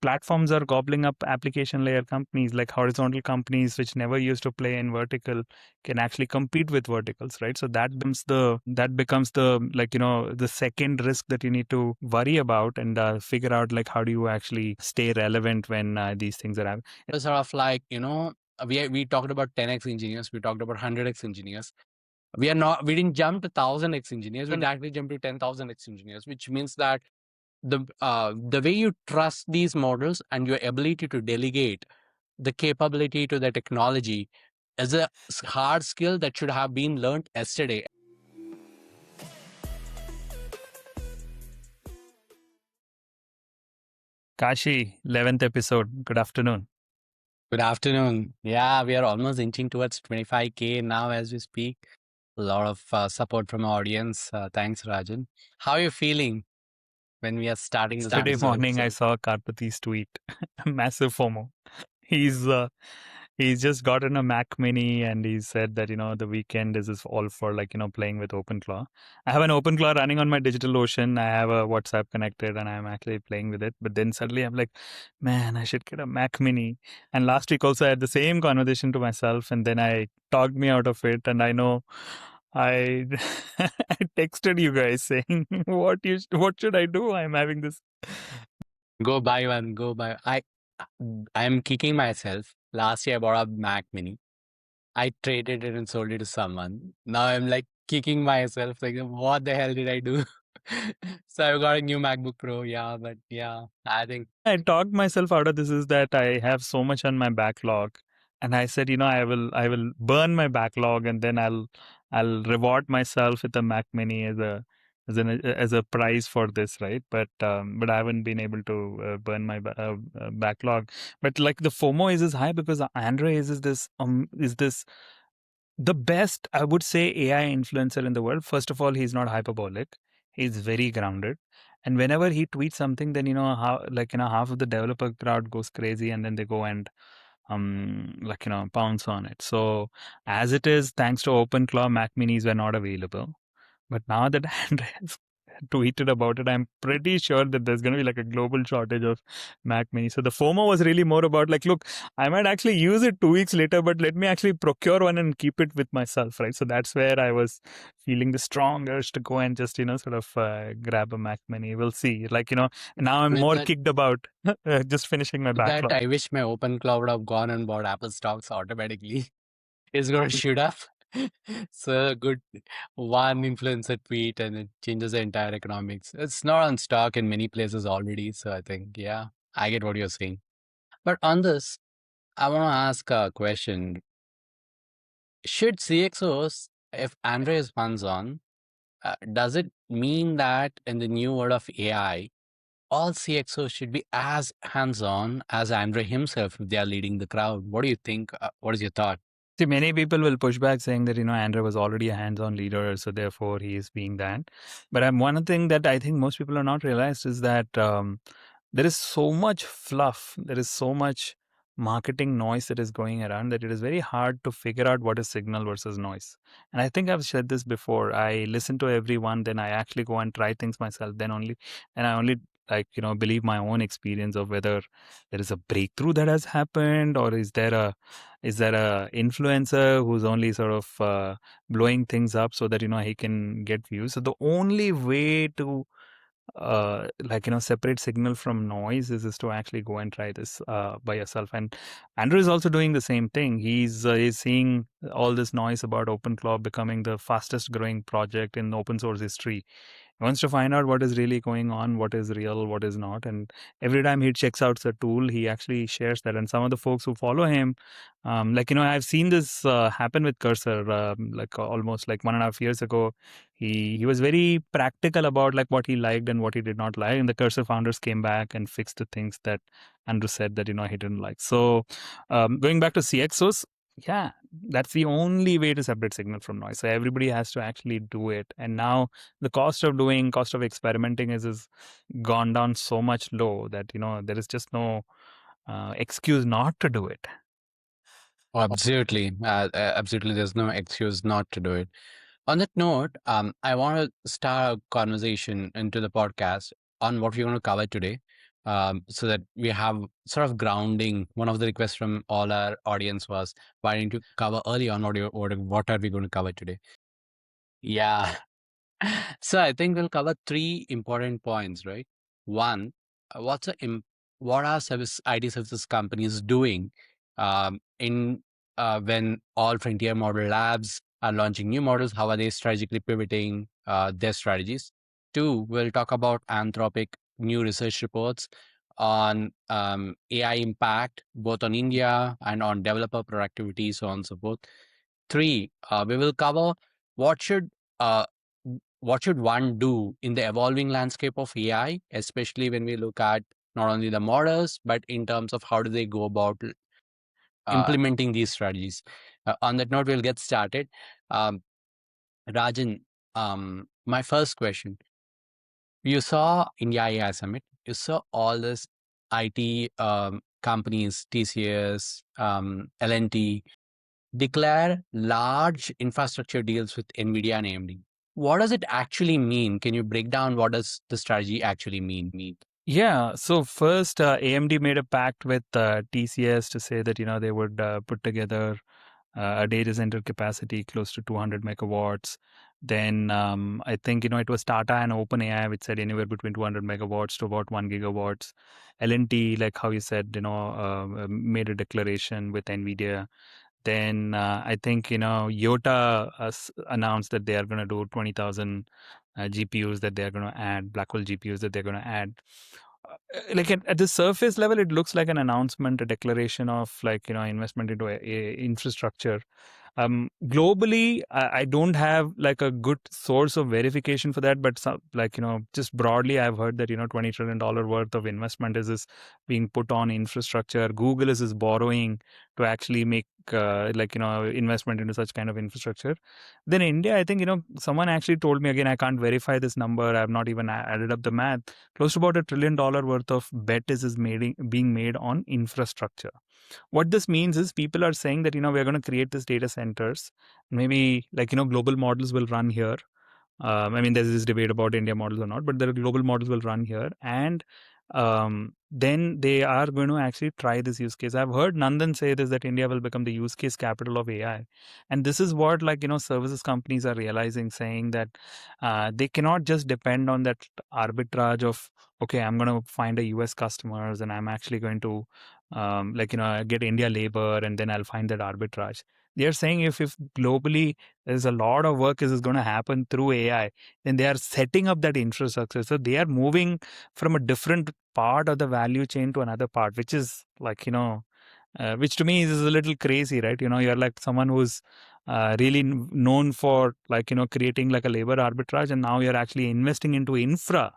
platforms are gobbling up application layer companies, like horizontal companies which never used to play in vertical can actually compete with verticals, right? So that becomes the like the second risk that you need to worry about and figure out like how do you actually stay relevant when these things are happening. Sort of like, we talked about 10x engineers, we talked about 100x engineers. We didn't jump to 1000x engineers, we actually jumped to 10,000x engineers, which means that the way you trust these models and your ability to delegate the capability to the technology is a hard skill that should have been learned yesterday. Kashi, 11th episode. Good afternoon. Good afternoon. Yeah, we are almost inching towards 25K now as we speak. A lot of support from our audience. Thanks, Rajan. How are you feeling when we are starting this Today episode? morning, I saw Karpati's tweet. Massive FOMO. He's uh, he's just gotten a Mac Mini, and he said that the weekend is all for like playing with OpenClaw. I have an OpenClaw running on my DigitalOcean. I have a WhatsApp connected, and I'm actually playing with it. But then suddenly I'm like, man, I should get a Mac Mini. And last week also I had the same conversation to myself, and then I talked me out of it. And I know I I texted you guys saying what should I do? I'm having this. Go buy one. Go buy. I'm kicking myself. Last year I bought a Mac Mini. I traded it and sold it to someone. Now I'm like kicking myself. Like, what the hell did I do? So I've got a new MacBook Pro. Yeah, but yeah, I think I talked myself out of this is that I have so much on my backlog, and I said, I will burn my backlog, and then I'll reward myself with a Mac Mini as a prize for this, right? But I haven't been able to burn my backlog. But like the FOMO is high because Andre is this the best, I would say, AI influencer in the world. First of all, he's not hyperbolic. He's very grounded. And whenever he tweets something, then how half of the developer crowd goes crazy and then they go and pounce on it. So as it is, thanks to OpenClaw, Mac Minis were not available. But now that Andreas tweeted about it, I'm pretty sure that there's going to be like a global shortage of Mac Mini. So the FOMO was really more about like, look, I might actually use it 2 weeks later, but let me actually procure one and keep it with myself, right? So that's where I was feeling the strong urge to go and just, sort of grab a Mac Mini. We'll see. Like, now I'm with more that, kicked about just finishing my with that, backlog. I wish my OpenClaw would have gone and bought Apple stocks automatically. It's gonna shoot up. So good. One influencer tweet and it changes the entire economics. It's not on stock in many places already. So I think, yeah, I get what you're saying. But on this, I want to ask a question. Should CXOs, if Andre is hands on, does it mean that in the new world of AI, all CXOs should be as hands on as Andre himself if they are leading the crowd? What do you think? What is your thought? See, many people will push back saying that, Andre was already a hands-on leader, so therefore he is being that. But one thing that I think most people are not realized is that there is so much fluff, there is so much marketing noise that is going around that it is very hard to figure out what is signal versus noise. And I think I've said this before. I listen to everyone, then I actually go and try things myself, and I only believe my own experience of whether there is a breakthrough that has happened or is there a influencer who's only sort of blowing things up so that he can get views. So the only way to separate signal from noise is to actually go and try this by yourself. And Andrew is also doing the same thing. He's seeing all this noise about OpenClaw becoming the fastest growing project in open source history. He wants to find out what is really going on, what is real, what is not. And every time he checks out the tool, he actually shares that. And some of the folks who follow him, I've seen this happen with Cursor, almost like 1.5 years ago. He was very practical about like what he liked and what he did not like. And the Cursor founders came back and fixed the things that Andrew said that, he didn't like. So going back to CXOs, yeah, that's the only way to separate signal from noise. So everybody has to actually do it. And now the cost of experimenting is gone down so much low that there is just no excuse not to do it. Oh, absolutely. Absolutely. There's no excuse not to do it. On that note, I want to start a conversation into the podcast on what we're going to cover today. so that we have sort of grounding. One of the requests from all our audience was, why didn't you cover early on what are we going to cover today? Yeah. So I think we'll cover three important points, right? One, what are service IT services companies doing in when all frontier model labs are launching new models? How are they strategically pivoting their strategies? Two, we'll talk about Anthropic new research reports on AI impact both on India and on developer productivity, so on and so forth. Three, we will cover what should uh, what should one do in the evolving landscape of AI, especially when we look at not only the models, but in terms of how do they go about Uh, implementing these strategies. On that note, we'll get started. Um, Rajan, my first question: you saw India AI Summit. You saw all this IT companies, TCS, L&T, declare large infrastructure deals with NVIDIA and AMD. What does it actually mean? Can you break down what does the strategy actually mean? yeah. So first, AMD made a pact with TCS to say that they would put together a data center capacity close to 200 megawatts. Then I think it was Tata and OpenAI which said anywhere between 200 megawatts to about 1 gigawatts. L&T, like how you said, made a declaration with NVIDIA. Then I think Yota announced that they are going to do 20,000 GPUs that they are going to add, Blackwell GPUs that they're going to add. Like at the surface level, it looks like an announcement, a declaration of like investment into infrastructure. Globally, I don't have like a good source of verification for that, but like just broadly, I've heard that $20 trillion worth of investment is being put on infrastructure. Google is borrowing to actually make like investment into such kind of infrastructure. Then India, I think someone actually told me, again, I can't verify this number. I've not even added up the math. Close to about $1 trillion worth of bet being made on infrastructure. What this means is people are saying that we're going to create these data centers, maybe like global models will run here. I mean, there's this debate about India models or not, but the global models will run here, and then they are going to actually try this use case. I've heard Nandan say this, that India will become the use case capital of AI, and this is what like services companies are realizing, saying that they cannot just depend on that arbitrage of, okay, I'm going to find a US customers and I'm actually going to like get India labor and then I'll find that arbitrage. They are saying if globally there's a lot of work is going to happen through AI, then they are setting up that infrastructure. So they are moving from a different part of the value chain to another part, which is like, which to me is a little crazy, right? You're like someone who's really known for like, creating like a labor arbitrage, and now you're actually investing into infra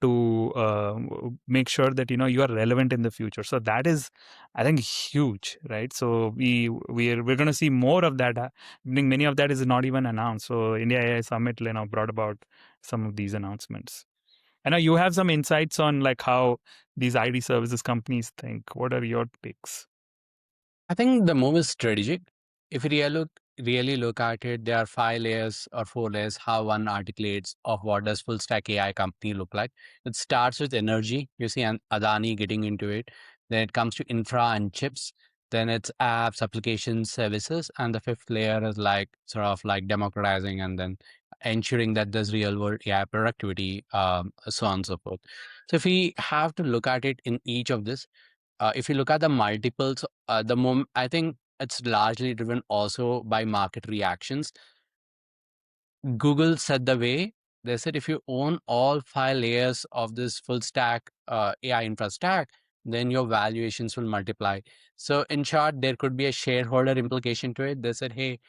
to make sure that you are relevant in the future. So that is, I think, huge, right? So we're going to see more of that. I think many of that is not even announced. So India AI Summit brought about some of these announcements. I know you have some insights on like how these IT services companies think. What are your takes? I think the move is strategic. If you really look at it, there are 5 layers or 4 layers how one articulates of what does full stack AI company look like. It starts with energy. You see Adani getting into it. Then it comes to infra and chips. Then it's apps, applications, services, and the fifth layer is like sort of like democratizing and then ensuring that there's real world AI productivity, so on and so forth. So if we have to look at it in each of this, if you look at the multiples, I think it's largely driven also by market reactions. Google said the way. They said if you own all 5 layers of this full stack AI infra stack, then your valuations will multiply. So in short, there could be a shareholder implication to it. They said, hey,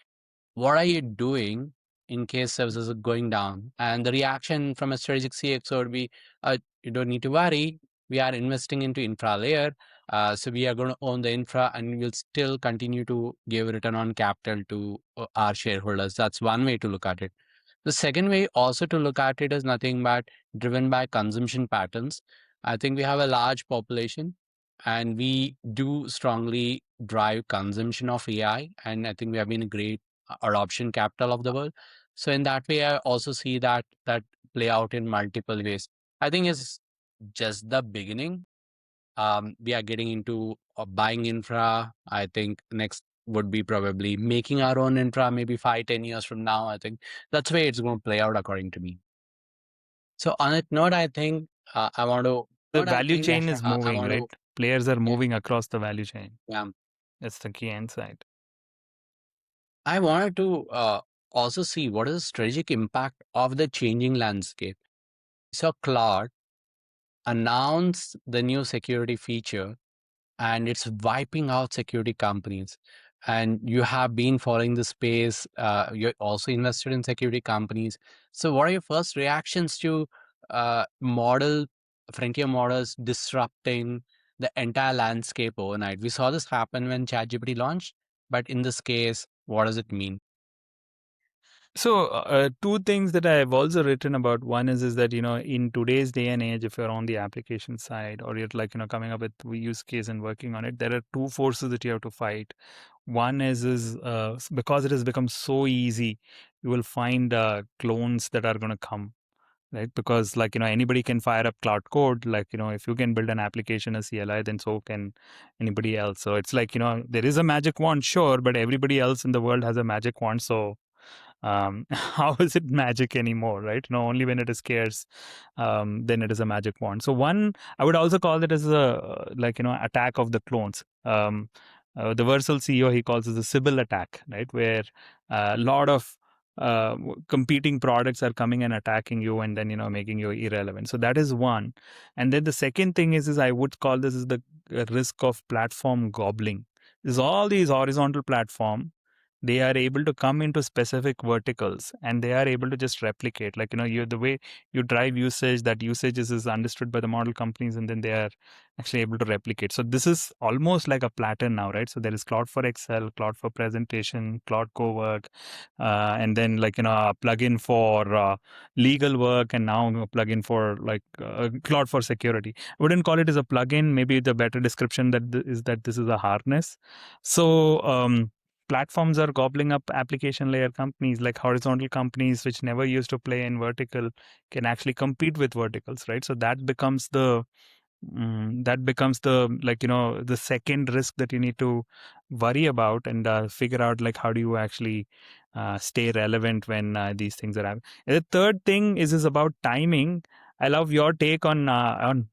what are you doing in case services are going down? And the reaction from a strategic CXO would be, you don't need to worry. We are investing into infra layer. So we are going to own the infra and we'll still continue to give return on capital to our shareholders. That's one way to look at it. The second way also to look at it is nothing but driven by consumption patterns. I think we have a large population and we do strongly drive consumption of AI. And I think we have been a great adoption capital of the world. So in that way, I also see that play out in multiple ways. I think is just the beginning. We are getting into buying infra. I think next would be probably making our own infra, maybe 5, 10 years from now. I think that's the way it's going to play out, according to me. So on that note, I think I want to. The What I value think chain is I moving, want right? to. Players are Yeah, moving across the value chain. yeah. That's the key insight. I wanted to also see what is the strategic impact of the changing landscape. So Claude announced the new security feature and it's wiping out security companies. And you have been following the space. You're also invested in security companies. So, what are your first reactions to model frontier models disrupting the entire landscape overnight? We saw this happen when ChatGPT launched, but in this case, what does it mean? So, two things that I've also written about. One is that, in today's day and age, if you're on the application side or you're like, coming up with use case and working on it, there are two forces that you have to fight. One is because it has become so easy, you will find clones that are going to come, right? Because like, anybody can fire up cloud code. Like, if you can build an application as CLI, then so can anybody else. So it's like, there is a magic wand, sure, but everybody else in the world has a magic wand. So how is it magic anymore, right? Only when it is scarce, then it is a magic wand. So one, I would also call it as a like, attack of the clones. The Versal CEO, he calls it the Sybil attack, right? Where a lot of competing products are coming and attacking you and then, making you irrelevant. So that is one. And then the second thing is I would call this is the risk of platform gobbling. Is all these horizontal platform, they are able to come into specific verticals and they are able to just replicate, like, you the way you drive usage, that usage is understood by the model companies and then they are actually able to replicate. So this is almost like a platter now, right? So there is Cloud for Excel, Cloud for presentation, Cloud co-work, and then like, a plugin for legal work, and now a plugin for like Cloud for security. I wouldn't call it as a plugin. Maybe the better description is that this is a harness. So platforms are gobbling up application layer companies, like horizontal companies which never used to play in vertical can actually compete with verticals, right? So that becomes the like, the second risk that you need to worry about and figure out, like, how do you actually stay relevant when these things are happening. And the third thing is about timing. I love your take on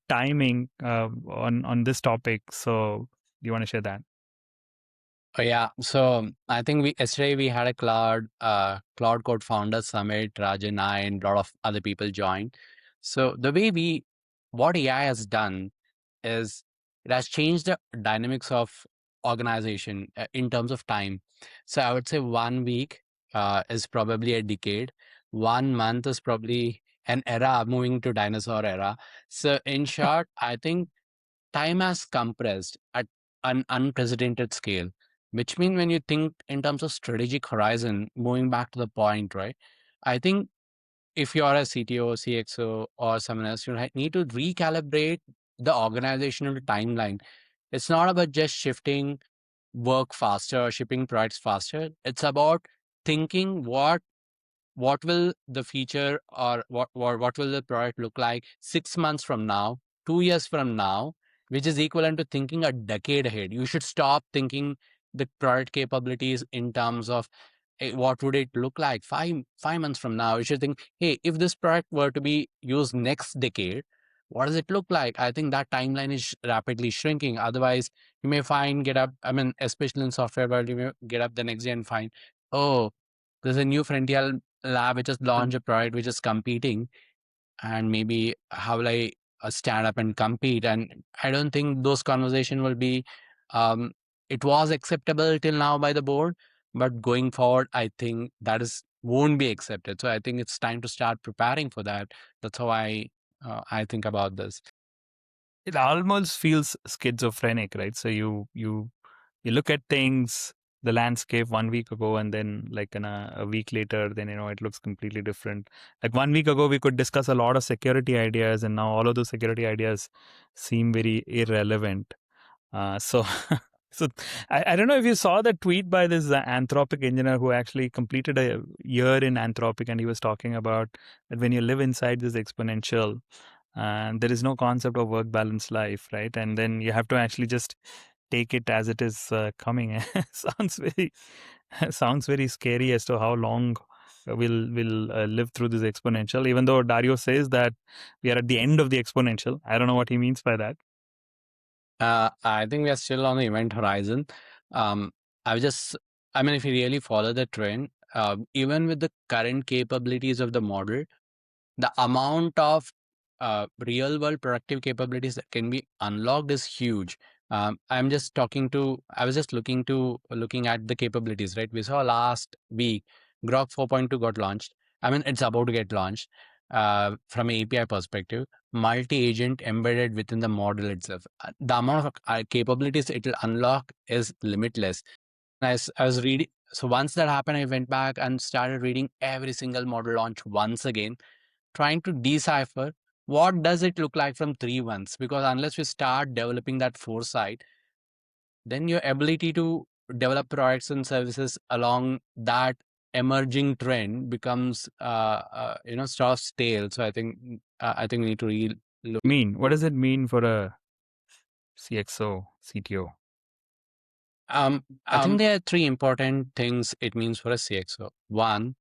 timing on this topic. So do you want to share that? Oh, yeah. So I think we yesterday we had a cloud code founders summit. Rajan and I and a lot of other people joined. So the way what AI has done is it has changed the dynamics of organization in terms of time. So I would say 1 week is probably a decade. 1 month is probably an era moving to dinosaur era. So in short, I think time has compressed at an unprecedented scale, which means when you think in terms of strategic horizon, moving back to the point, right? I think if you're a CTO, CXO, or someone else, you need to recalibrate the organizational timeline. It's not about just shifting work faster or shipping products faster. It's about thinking what will the feature or what will the product look like 6 months from now, 2 years from now, which is equivalent to thinking a decade ahead. You should stop thinking the product capabilities in terms of what would it look like 5 months from now. You should think, hey, if this product were to be used next decade, what does it look like? I think that timeline is rapidly shrinking. Otherwise, you may find get up. I mean, especially in software world, you may get up the next day and find, oh, there's a new frontier lab which has launched a product which is competing, and maybe how will I stand up and compete? And I don't think those conversation will be um, it was acceptable till now by the board, but going forward I think that is won't be accepted. So I think it's time to start preparing for that. That's how I think about this. It almost feels schizophrenic, right? So you look at things, the landscape 1 week ago, and then like in a week later, then it looks completely different. Like 1 week ago, we could discuss a lot of security ideas, and now all of those security ideas seem very irrelevant. So, so I don't know if you saw the tweet by this Anthropic engineer who actually completed a year in Anthropic, and he was talking about that when you live inside this exponential, and there is no concept of work balance life, right? And then you have to actually just take it as it is coming. Sounds very sounds very scary as to how long we'll live through this exponential, even though Dario says that we are at the end of the exponential. I don't know what he means by that. I think we are still on the event horizon. Um, I was just, I mean, if you really follow the trend, even with the current capabilities of the model, the amount of real world productive capabilities that can be unlocked is huge. I was just looking at the capabilities, right? We saw last week Grok 4.2 got launched. I mean, it's about to get launched from an API perspective, multi agent embedded within the model itself. The amount of capabilities it will unlock is limitless. I was reading, so once that happened, I went back and started reading every single model launch once again, trying to decipher what does it look like from 3 months, because unless we start developing that foresight, then your ability to develop products and services along that emerging trend becomes sort of stale. So I think we need to look What into. does it mean for a CXO, CTO? I think there are three important things it means for a CXO. One,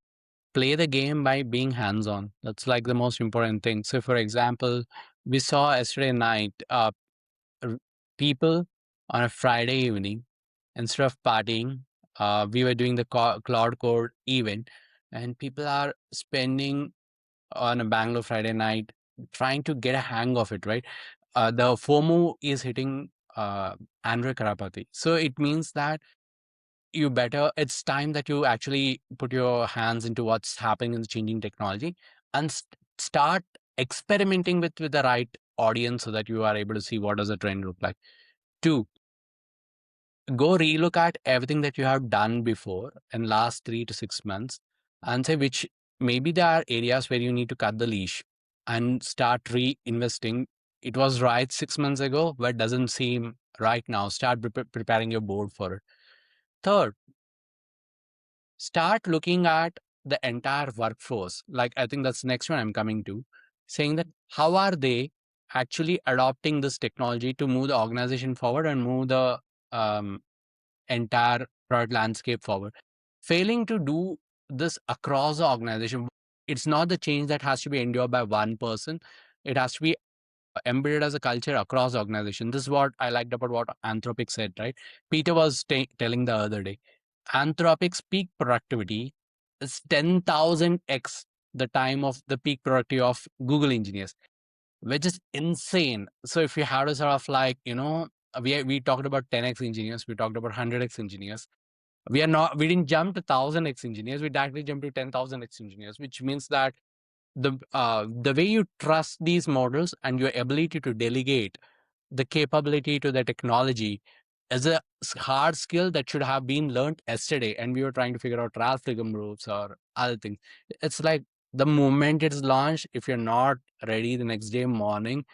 play the game by being hands on. That's like the most important thing. So for example, we saw yesterday night r- people on a Friday evening, instead of partying, we were doing the Cloud Code event, and people are spending on a Bangalore Friday night trying to get a hang of it, right? The FOMO is hitting Andrew Karapati. So it means that it's time that you actually put your hands into what's happening in the changing technology and start experimenting with the right audience so that you are able to see what does the trend look like. Two, go relook at everything that you have done before in last 3 to 6 months and say which maybe there are areas where you need to cut the leash and start reinvesting. It was right 6 months ago, but doesn't seem right now. Start preparing your board for it. Third, start looking at the entire workforce. Like, I think that's the next one I'm coming to, saying that how are they actually adopting this technology to move the organization forward and move the um, entire product landscape forward. Failing to do this across the organization, it's not the change that has to be endured by one person. It has to be embedded as a culture across the organization. This is what I liked about what Anthropic said, right? Peter was telling the other day, Anthropic's peak productivity is 10,000x the time of the peak productivity of Google engineers, which is insane. So if you have to sort of like, we talked about 10x engineers, we talked about 100x engineers. We didn't jump to 1,000x engineers, we directly jumped to 10,000x engineers, which means that the way you trust these models and your ability to delegate the capability to the technology is a hard skill that should have been learned yesterday, and we were trying to figure out Ralph groups or other things. It's like the moment it's launched, if you're not ready the next day morning,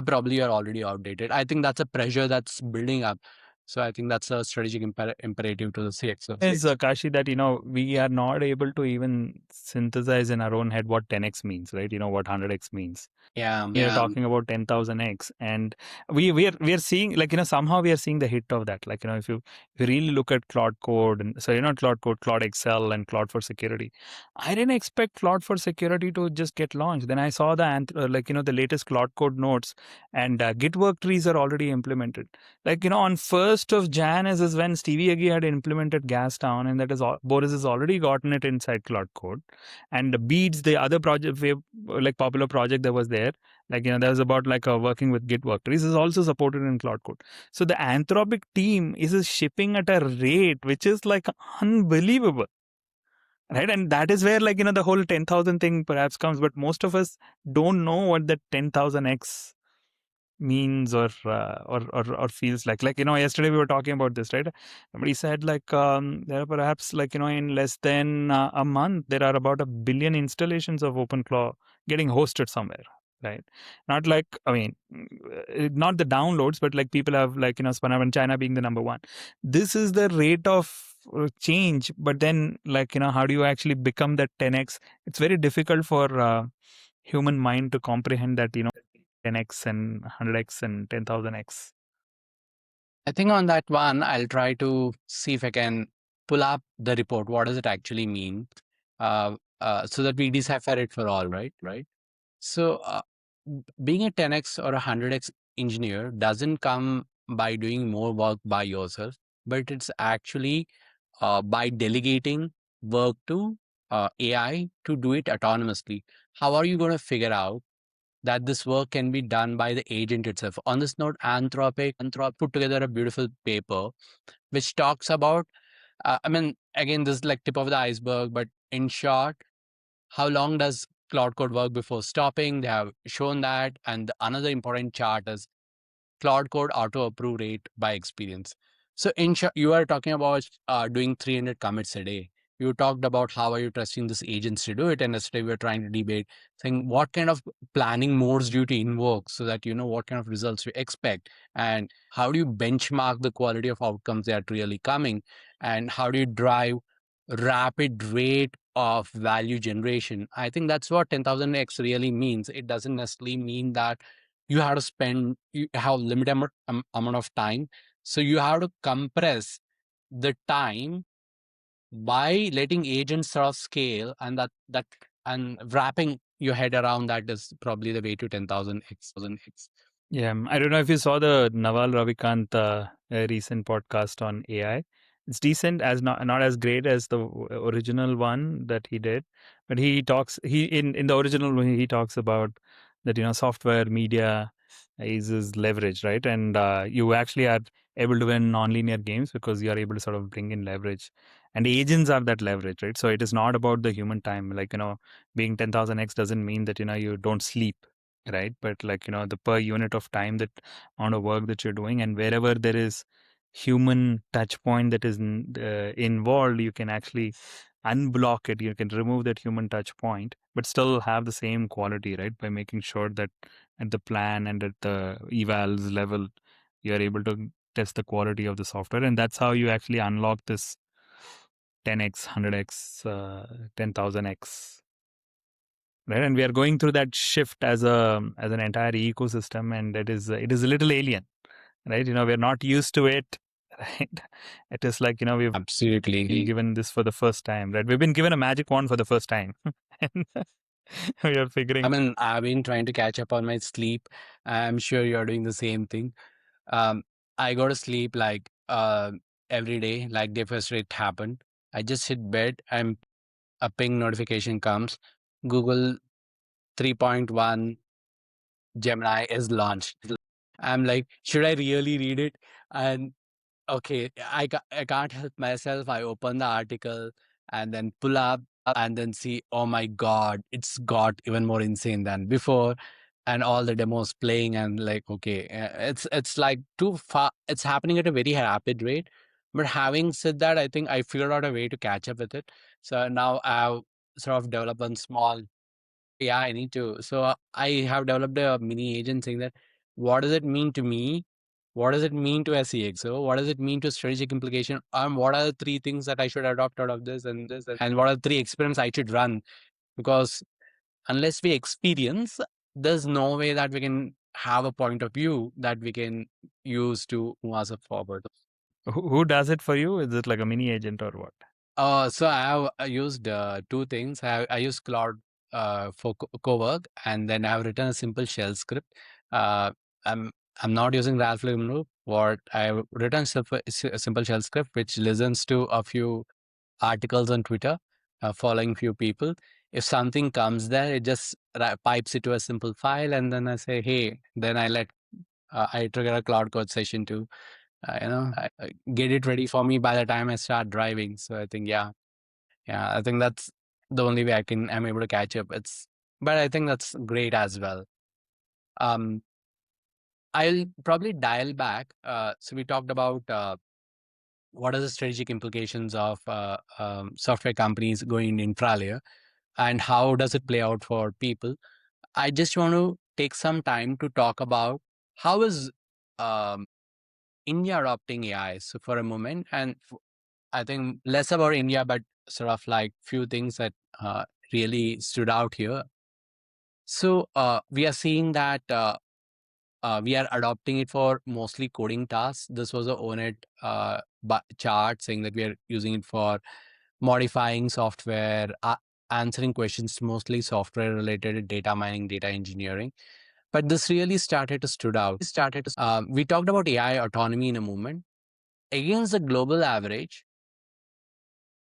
probably you're already outdated. I think that's a pressure that's building up. So I think that's a strategic imperative to the CXOs. Is Kashi, that we are not able to even synthesize in our own head what 10x means, right? What 100x means. Yeah. You're talking about 10,000x, and we are seeing, like, somehow we are seeing the hit of that. Like, if you really look at Cloud Code, and so not Cloud Code, Cloud Excel, and Cloud for Security. I didn't expect Cloud for Security to just get launched. Then I saw the latest Cloud Code notes, and Git work trees are already implemented. Like, on 1st of Jan is when Stevie Agee had implemented Gastown, and that is Boris has already gotten it inside Cloud Code. And Beads, the other project, like popular project that was there, like, that was about like working with Git work trees, is also supported in Cloud Code. So the Anthropic team is shipping at a rate which is like unbelievable, right? And that is where, like, the whole 10,000 thing perhaps comes, but most of us don't know what that 10,000x means, or feels like. Yesterday we were talking about this, right? Somebody said, like, there are perhaps, like, in less than a month there are about 1 billion installations of OpenClaw getting hosted somewhere, right? Not like, I mean, not the downloads, but like people have, like, spun up, and China being the number one. This is the rate of change. But then, like, how do you actually become that 10x? It's very difficult for human mind to comprehend that. 10x and 100x and 10,000x? I think on that one, I'll try to see if I can pull up the report. What does it actually mean? So that we decipher it for all, right? Right. So, being a 10x or a 100x engineer doesn't come by doing more work by yourself, but it's actually by delegating work to AI to do it autonomously. How are you going to figure out that this work can be done by the agent itself? On this note, Anthropic put together a beautiful paper which talks about, I mean, again, this is like tip of the iceberg, but in short, how long does Cloud Code work before stopping? They have shown that. And another important chart is Cloud Code auto approve rate by experience. So in short, you are talking about doing 300 commits a day. You talked about how are you trusting these agents to do it, and yesterday we were trying to debate saying what kind of planning modes do you to invoke so that you know what kind of results you expect, and how do you benchmark the quality of outcomes that are really coming, and how do you drive rapid rate of value generation. I think that's what 10,000x really means. It doesn't necessarily mean that you have to spend, you have limited amount of time. So you have to compress the time by letting agents sort of scale, and that and wrapping your head around that is probably the way to 10,000x. Yeah, I don't know if you saw the Naval Ravikant recent podcast on AI. It's decent, as not as great as the original one that he did, but he talks he in the original one he talks about that software media is leverage, right? And you actually are able to win non-linear games because you are able to sort of bring in leverage, and agents are that leverage, right? So it is not about the human time, like being 10,000x doesn't mean that you don't sleep, right? But like the per unit of time, that amount of work that you're doing, and wherever there is human touch point that is involved, you can actually unblock it, you can remove that human touch point but still have the same quality, right? By making sure that at the plan and at the evals level you are able to test the quality of the software, and that's how you actually unlock this 10x, 100x, 10,000x, right? And we are going through that shift as an entire ecosystem, and it is a little alien, right? We're not used to it, right? It is like we've been Absolutely. given this for the first time, right? We've been given a magic wand for the first time. And we are I figuring. mean, I've been trying to catch up on my sleep. I'm sure you're doing the same thing. Um, I go to sleep like every day, like day first it happened. I just hit bed and a ping notification comes. Google 3.1 Gemini is launched. I'm like, should I really read it? And okay, I can't help myself. I open the article and then pull up and then see, oh my God, it's got even more insane than before. And all the demos playing and like, okay, it's like too far. It's happening at a very rapid rate. But having said that, I think I figured out a way to catch up with it. So now I've sort of developed one small, yeah, I need to. So I have developed a mini agent saying that what does it mean to me? What does it mean to a CXO? What does it mean to strategic implication? What are the three things that I should adopt out of this and what are the three experiments I should run? Because unless we experience, there's no way that we can have a point of view that we can use to move us forward. Who does it for you? Is it like a mini agent or what? So I have used two things. I use Cloud for co-work, and then I have written a simple shell script. Uh, I'm I'm not using Ralph Limno. What I've written a simple shell script which listens to a few articles on Twitter, following few people. If something comes there, it just pipes it to a simple file, and then I say, hey. Then I trigger a Cloud Code session to get it ready for me by the time I start driving. So I think yeah, I think that's the only way I'm able to catch up. But I think that's great as well. Um, I'll probably dial back. So we talked about what are the strategic implications of software companies going in infra layer and how does it play out for people. I just want to take some time to talk about how is um, India adopting AI. So for a moment, and I think less about India, but sort of like few things that really stood out here. So we are seeing that we are adopting it for mostly coding tasks. This was a onet chart saying that we are using it for modifying software, answering questions, mostly software related, data mining, data engineering. But this really started to stood out. We talked about AI autonomy in a moment. Against the global average,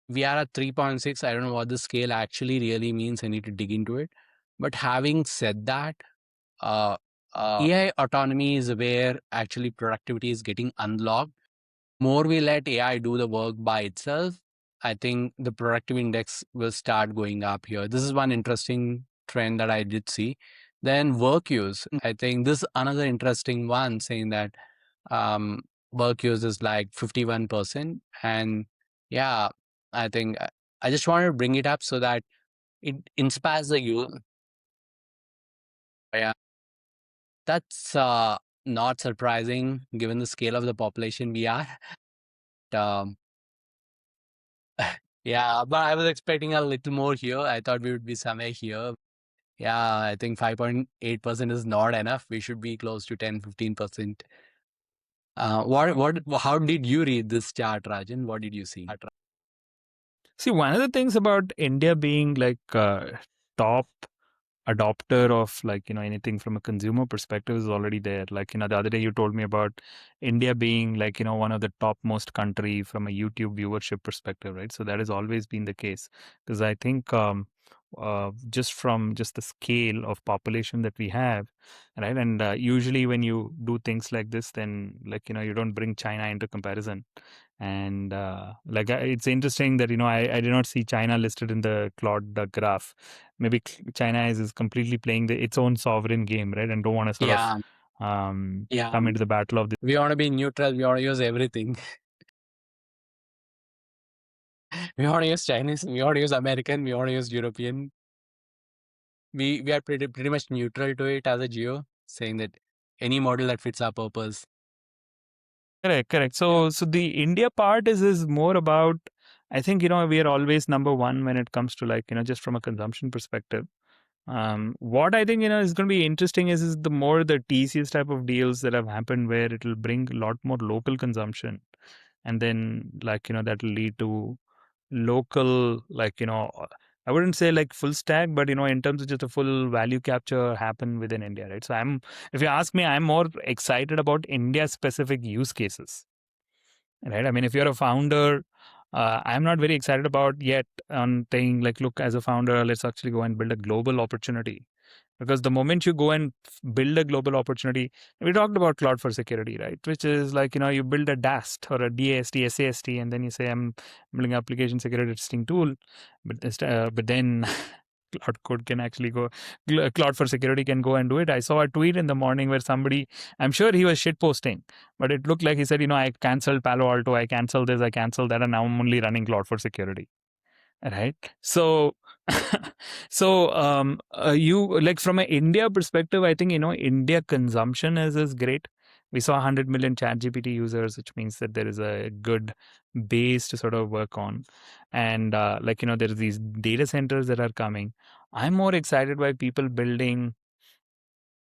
we are at 3.6. I don't know what the scale actually really means. I need to dig into it. But having said that, uh, AI autonomy is where actually productivity is getting unlocked. More we let AI do the work by itself, I think the productive index will start going up here. This is one interesting trend that I did see. Then work use. I think this is another interesting one saying that um, work use is like 51%. And yeah, I think I just wanted to bring it up so that it inspires the youth. Yeah, that's not surprising given the scale of the population we are. Um, yeah, but I was expecting a little more here. I thought we would be somewhere here. Yeah, I think 5.8% is not enough. We should be close to 10-15%. How did you read this chart, Rajan? What did you see? See, one of the things about India being like top adopter of like anything from a consumer perspective is already there. Like the other day you told me about India being like one of the topmost country from a YouTube viewership perspective, right? So that has always been the case, because I think just from just the scale of population that we have, right? And usually when you do things like this, then like you don't bring China into comparison. And like it's interesting that I did not see China listed in the Claude graph. Maybe China is completely playing its own sovereign game, right? And don't want to sort of Yeah, come into the battle of the. we want to be neutral. We want to use everything. We want to use Chinese. We want to use American. We want to use European. We are pretty much neutral to it as a geo, saying that any model that fits our purpose. Correct, correct. Yeah. So the India part is more about, I think we are always number one when it comes to like just from a consumption perspective. What I think is going to be interesting is the more the TCS type of deals that have happened where it will bring a lot more local consumption, and then like that will lead to local, like I wouldn't say like full stack, but in terms of just a full value capture happen within India, right? So if you ask me, I'm more excited about India specific use cases, right? I mean, if you're a founder, I'm not very excited about yet on saying like, look, as a founder, let's actually go and build a global opportunity. Because the moment you go and build a global opportunity, we talked about cloud for security, right? Which is like, you build a DAST or a DAST, SAST, and then you say, I'm building an application security testing tool. But then Cloud Code can actually go, Cloud for Security can go and do it. I saw a tweet in the morning where somebody, I'm sure he was shit posting, but it looked like he said, I canceled Palo Alto, I canceled this, I canceled that, and now I'm only running Cloud for Security. Right. So, you like from an India perspective, I think, India consumption is great. We saw 100 million chat GPT users, which means that there is a good base to sort of work on. And like, there's these data centers that are coming. I'm more excited by people building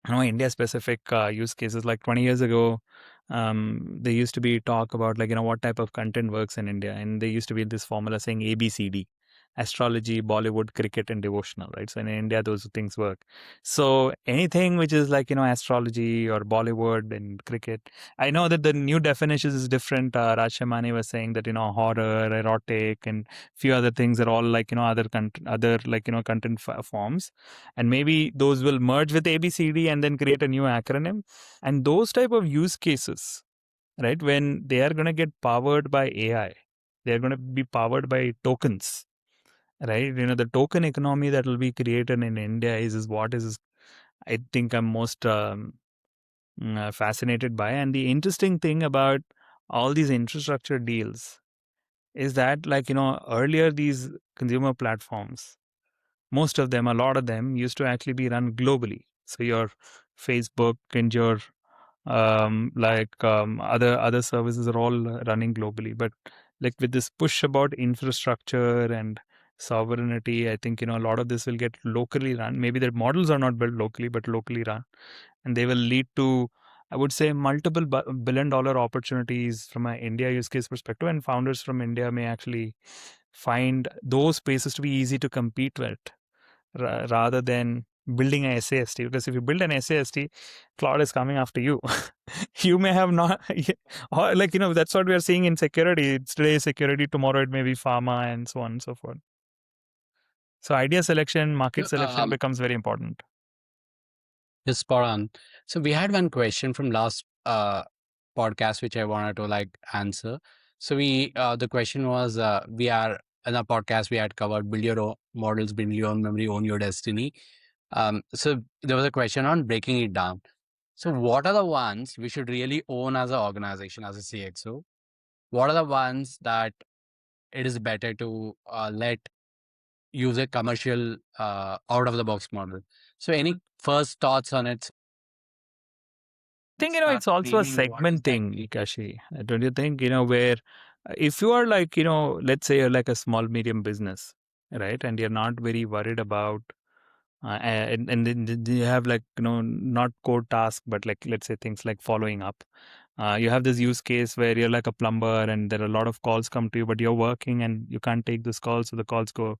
India specific use cases. Like 20 years ago, there used to be talk about like what type of content works in India, and there used to be this formula saying ABCD: astrology, Bollywood, cricket, and devotional, right? So in India those things work. So anything which is like astrology or Bollywood and cricket, I know that the new definitions is different. Raj Shamani was saying that horror, erotic, and few other things are all like other like content forms, and maybe those will merge with ABCD and then create a new acronym. And those type of use cases, right, when they are going to get powered by AI, they're going to be powered by tokens, right? The token economy that will be created in India is what is I think I'm most fascinated by. And the interesting thing about all these infrastructure deals is that like earlier these consumer platforms, most of them, a lot of them used to actually be run globally. So your Facebook and your other services are all running globally. But like with this push about infrastructure and sovereignty. I think, a lot of this will get locally run. Maybe the models are not built locally, but locally run, and they will lead to, I would say, multiple billion-dollar opportunities from an India use case perspective. And founders from India may actually find those spaces to be easy to compete with, rather than building a SAST. Because if you build an SAST, Claude is coming after you. You may have not, or like, that's what we are seeing in security. It's today security, tomorrow it may be pharma, and so on and so forth. So idea selection, market Yeah, selection becomes very important. Just spot on. So we had one question from last podcast which I wanted to like answer. So the question was we are in our podcast we had covered build your own models, build your own memory, own your destiny. So there was a question on breaking it down. So what are the ones we should really own as an organization, as a CXO? What are the ones that it is better to let use a commercial out of the box model? So any first thoughts on it? I think, Start it's also a framing what is that. segmenting, Kashi. Don't you think, where if you are like, let's say you're like a small, medium business, right? And you're not very worried about, and then you have like, not core task, but like, let's say things like following up. You have this use case where you're like a plumber and there are a lot of calls come to you, but you're working and you can't take this call. So the calls go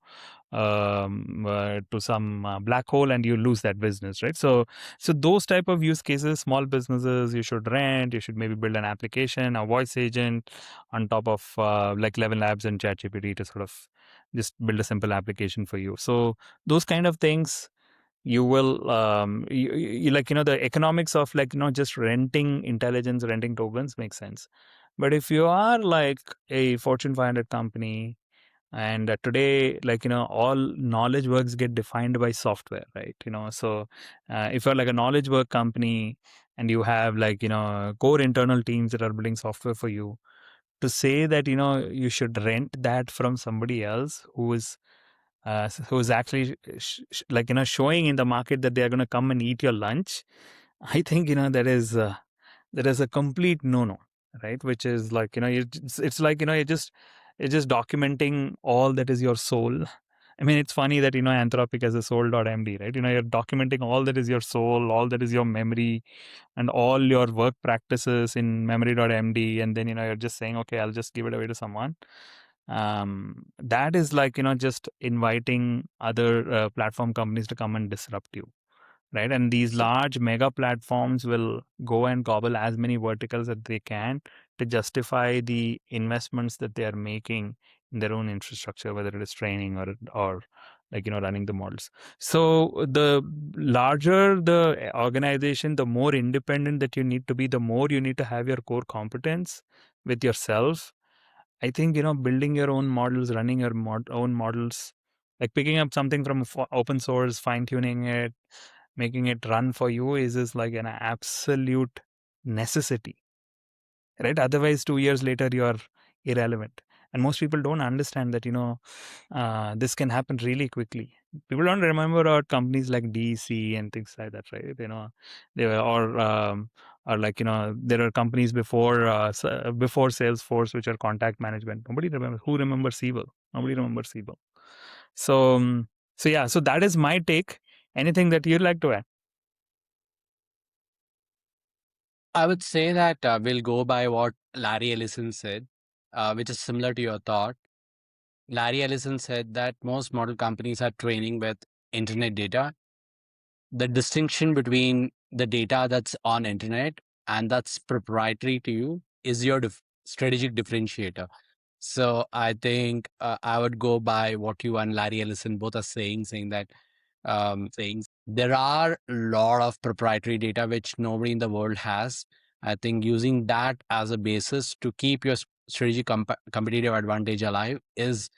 to some black hole and you lose that business, right? So those type of use cases, small businesses, you should rent, you should maybe build an application, a voice agent on top of like 11 Labs and ChatGPT to sort of just build a simple application for you. So those kind of things, you will you like, the economics of like, just renting intelligence, renting tokens makes sense. But if you are like a Fortune 500 company, and today, like, all knowledge works get defined by software, right? So if you're like a knowledge work company and you have like, core internal teams that are building software for you, to say that, you should rent that from somebody else who's actually like, showing in the market that they are going to come and eat your lunch, I think, that is a complete no-no, right? Which is like, it's like, you're just documenting all that is your soul. I mean, it's funny that, Anthropic has a soul.md, right? You're documenting all that is your soul, all that is your memory, and all your work practices in memory.md. And then, you're just saying, okay, I'll just give it away to someone. That is like, just inviting other platform companies to come and disrupt you, right? And these So large mega platforms will go and gobble as many verticals that they can to justify the investments that they are making in their own infrastructure, whether it is training or like, running the models. So the larger the organization, the more independent that you need to be, the more you need to have your core competence with yourself. I think, building your own models, running your own models, like picking up something from open source, fine tuning it, making it run for you is like an absolute necessity, right? Otherwise, 2 years later, you're irrelevant. And most people don't understand that, this can happen really quickly. People don't remember about companies like DC and things like that, right? They were, or like, there are companies before, before Salesforce, which are contact management. Nobody remembers. Who remembers Siebel? Nobody remembers Siebel. So, so yeah, so that is my take. Anything that you'd like to add? I would say that we'll go by what Larry Ellison said, which is similar to your thought. Larry Ellison said that most model companies are training with internet data. The distinction between the data that's on internet and that's proprietary to you is your strategic differentiator. So I think I would go by what you and Larry Ellison both are saying that saying there are a lot of proprietary data which nobody in the world has. I think using that as a basis to keep your strategic competitive advantage alive is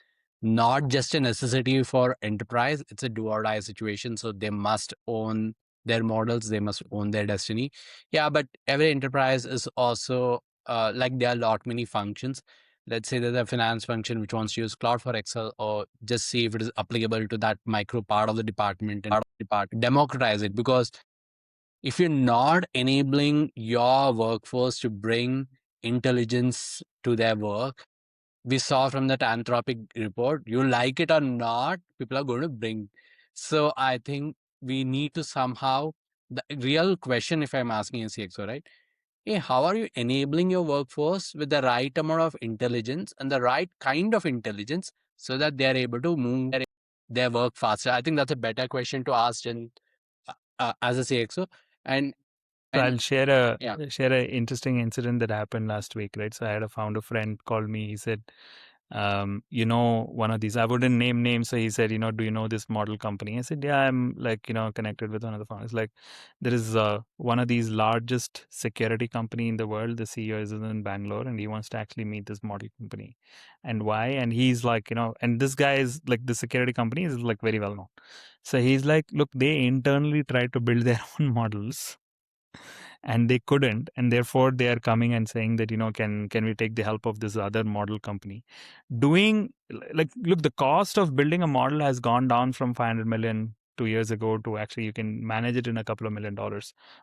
not just a necessity for enterprise, it's a do or die situation. So they must own their models, they must own their destiny. Yeah, but every enterprise is also like there are a lot many functions. Let's say there's a finance function which wants to use cloud for Excel, or just see if it is applicable to that micro part of the department and democratize it. Because if you're not enabling your workforce to bring intelligence to their work, we saw from that Anthropic report, you like it or not, people are going to bring. So I think we need to somehow, the real question, if I'm asking a CXO, right? Hey, how are you enabling your workforce with the right amount of intelligence and the right kind of intelligence so that they are able to move their work faster? I think that's a better question to ask as a CXO. And So and I'll yeah. share a interesting incident that happened last week, right? So I had a founder friend called me. He said, one of these, I wouldn't name names. So he said, do you know this model company? I said, yeah, I'm like, connected with one of the founders. Like, there is one of these largest security company in the world. The CEO is in Bangalore, and he wants to actually meet this model company. And why? And he's like, and this guy is like, the security company is like very well known. So he's like, look, they internally tried to build their own models and they couldn't, and therefore they are coming and saying that, can we take the help of this other model company doing, like, look, the cost of building a model has gone down from 500 million 2 years ago to actually you can manage it in a couple of $1 million,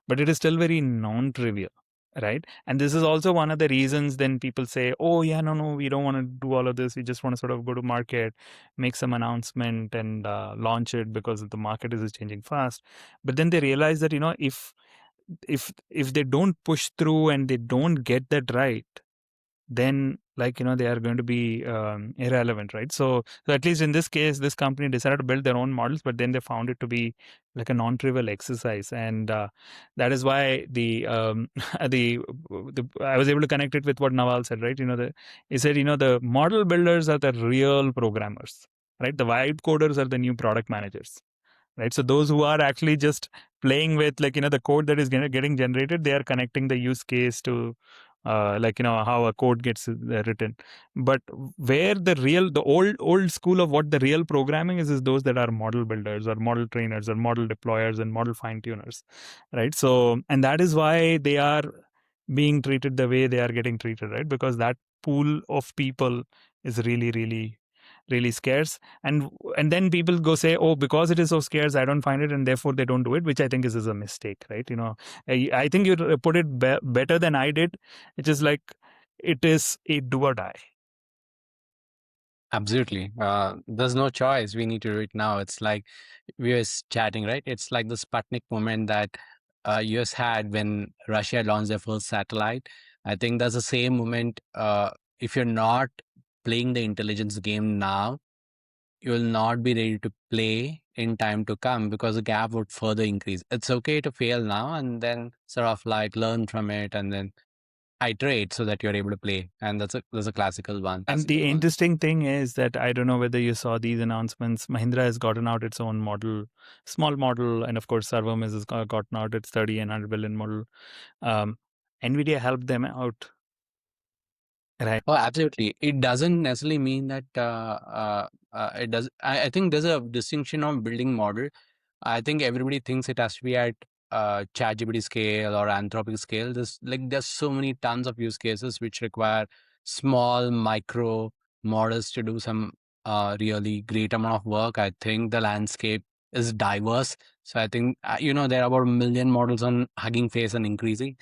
but it is still very non-trivial, right? And this is also one of the reasons then people say, oh yeah, no, we don't want to do all of this, we just want to sort of go to market, make some announcement and launch it because the market is changing fast. But then they realize that, if they don't push through and they don't get that right, then, like, they are going to be irrelevant, right? So at least in this case, this company decided to build their own models, but then they found it to be like a non-trivial exercise, and that is why the I was able to connect it with what Nawal said, right? He said, the model builders are the real programmers, right? The vibe coders are the new product managers, right? So those who are actually just playing with, like, the code that is getting generated, they are connecting the use case to how a code gets written. But where the old school of what the real programming is those that are model builders or model trainers or model deployers and model fine tuners, right? So, and that is why they are being treated the way they are getting treated, right? Because that pool of people is really, really, really scarce. And then people go say, oh, because it is so scarce, I don't find it, and therefore they don't do it, which I think is a mistake, right? I think you put it better than I did. It's just like, it is a do or die. Absolutely. There's no choice. We need to do it now. It's like we were chatting, right? It's like the Sputnik moment that US had when Russia launched their first satellite. I think that's the same moment. If you're not playing the intelligence game now, you will not be ready to play in time to come because the gap would further increase. It's okay to fail now and then sort of like learn from it and then iterate so that you're able to play. And that's a classical one. And the interesting thing is that I don't know whether you saw these announcements. Mahindra has gotten out its own model, small model, and of course, Servom has gotten out its 30 and 100 billion model. Um, NVIDIA helped them out, right? Oh, absolutely. It doesn't necessarily mean that it does. I think there's a distinction on building model. I think everybody thinks it has to be at ChatGPT scale or Anthropic scale. There's so many tons of use cases which require small micro models to do some really great amount of work. I think the landscape is diverse. So I think there are about 1 million models on Hugging Face and increasing.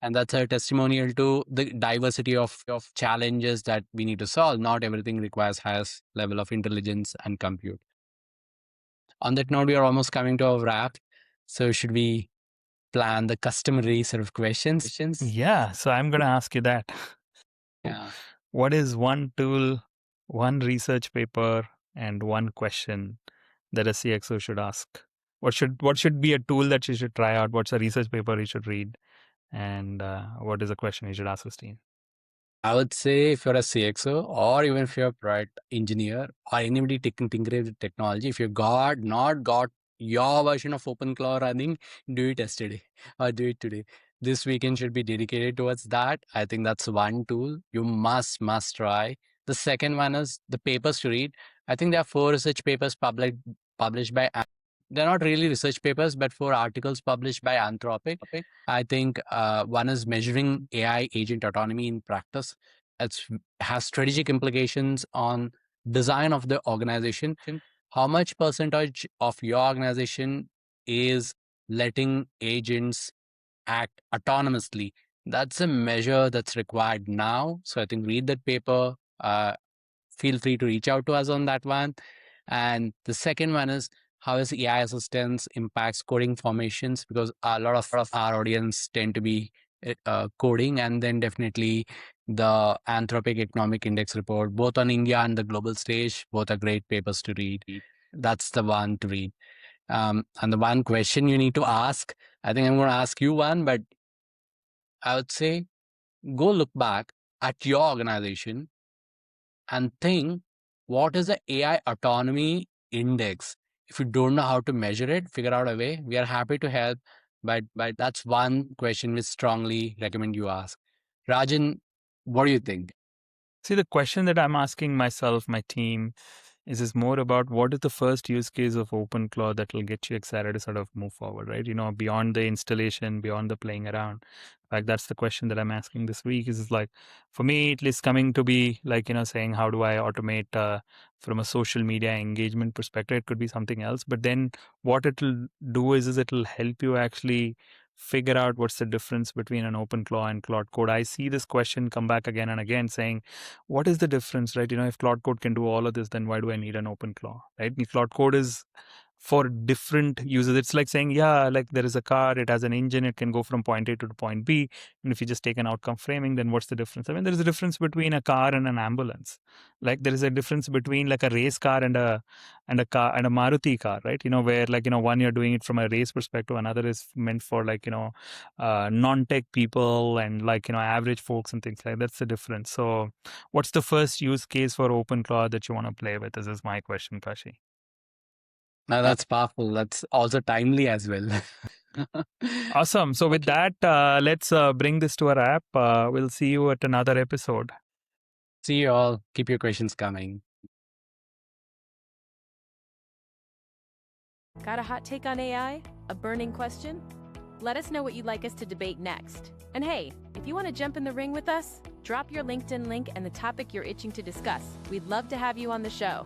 And that's a testimonial to the diversity of challenges that we need to solve. Not everything requires highest level of intelligence and compute. On that note, we are almost coming to a wrap. So should we plan the customary sort of questions? Yeah. So I'm going to ask you that. Yeah. What is one tool, one research paper, and one question that a CXO should ask? What should be a tool that you should try out? What's a research paper you should read? And what is a question you should ask his team? I would say if you're a CXO or even if you're a product engineer or anybody tinkering with technology, if you not got your version of OpenClaw running, do it yesterday or do it today. This weekend should be dedicated towards that. I think that's one tool you must try. The second one is the papers to read. I think there are 4 research papers published by. They're not really research papers, but 4 articles published by Anthropic. I think one is measuring AI agent autonomy in practice. It has strategic implications on design of the organization. How much percentage of your organization is letting agents act autonomously? That's a measure that's required now. So I think read that paper feel free to reach out to us on that one. And the second one is, how is AI assistance impacts coding formations? Because a lot of our audience tend to be coding. And then definitely the Anthropic Economic Index report, both on India and the global stage, both are great papers to read. That's the one to read. And the one question you need to ask, I think I'm going to ask you one, but I would say go look back at your organization and think, what is the AI autonomy index? If you don't know how to measure it, figure out a way. We are happy to help, but that's one question we strongly recommend you ask. Rajan, what do you think? See, the question that I'm asking myself, my team, is more about what is the first use case of OpenClaw that will get you excited to sort of move forward, right? Beyond the installation, beyond the playing around. Like that's the question that I'm asking this week. Is like, for me, at least coming to be like, saying how do I automate from a social media engagement perspective? It could be something else, but then what it'll do is it'll help you actually figure out what's the difference between an OpenClaw and Claude Code. I see this question come back again and again saying, what is the difference, right? If Claude Code can do all of this, then why do I need an OpenClaw, right? Claude Code is for different users. It's like saying, yeah, like there is a car, it has an engine, it can go from point A to point B. And if you just take an outcome framing, then what's the difference? I mean, there is a difference between a car and an ambulance. Like there is a difference between like a race car and a car and a Maruti car, right? Where like, one you're doing it from a race perspective, another is meant for like, non-tech people and like, average folks and things like that. That's the difference. So what's the first use case for OpenClaw that you want to play with? This is my question, Kashi. Now that's powerful. That's also timely as well. Awesome. So with Okay. that, let's bring this to a wrap. We'll see you at another episode. See you all. Keep your questions coming. Got a hot take on AI? A burning question? Let us know what you'd like us to debate next. And hey, if you want to jump in the ring with us, drop your LinkedIn link and the topic you're itching to discuss. We'd love to have you on the show.